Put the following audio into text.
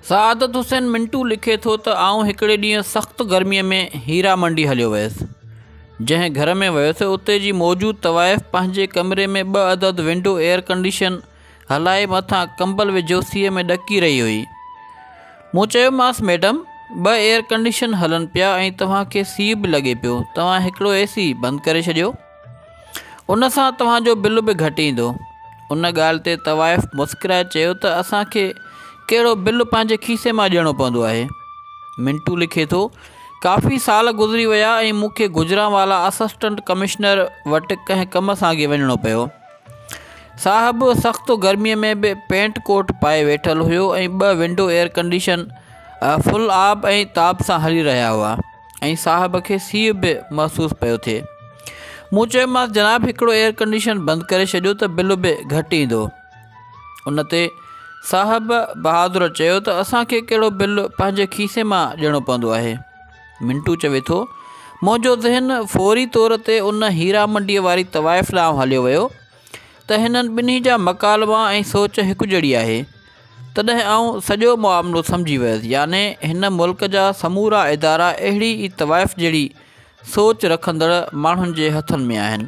सआदत हुसैन मिंटू लिखे थो त आउं हिकिड़े ॾींहुं सख़्तु गर्मीअ में हीरा मंडी हलियो वियुसि। जंहिं घर में वियुसि उते जी मौजूदु तवाइफ़ पंहिंजे कमरे में 2 अदद विंडो एयर कंडीशन हलाए मथां कंबल विझोसीअ में ॾकी रही हुई। मूं चयोमांसि, मैडम 2 एयर कंडीशन हलनि पिया ऐं तव्हांखे सीउ बि लॻे पियो, तव्हां हिकिड़ो AC बंदि करे छॾियो, उन सां तव्हांजो बिल बि घटि ईंदो। उन ॻाल्हि ते तवाइफ़ मुस्कुराए चयो त असांखे कहिड़ो बिल पंहिंजे खीसे मां ॾियणो पवंदो आहे। मिंटू लिखे थो, काफ़ी साल गुज़री विया ऐं मूंखे गुजरांवाला असिस्टेंट कमिश्नर वटि कंहिं कम सां अॻे वञिणो पियो। साहबु सख़्तु गर्मीअ में बि पेंट कोट पाए वेठल हुयो ऐं 2 विंडो एयर कंडीशन फुल आब ऐं ताप सां हली रहिया हुआ ऐं साहब खे सीउ बि महसूसु पियो थिए। मूं चयोमांसि, जनाब हिकिड़ो एयर कंडीशन बंदि करे छॾियो त बिल बि घटि ईंदो। उन ते साहब बहादुर चयो त असांखे कहिड़ो बिल पंहिंजे खीसे मां ॾियणो पवंदो आहे। मिंटू चवे थो, मुंहिंजो ज़हन फौरी तौर ते उन हीरा मंडीअ वारी तवाइफ़ ॾांहुं हलियो वियो त हिननि ॿिन्ही जा मकालमा ऐं सोच हिकु जहिड़ी आहे। तॾहिं आउं सॼो मामिलो सम्झी वियुसि, याने हिन मुल्क जा समूरा इदारा अहिड़ी ई तवाइफ़ जहिड़ी सोच रखंदड़ माण्हुनि जे हथनि में आहिनि।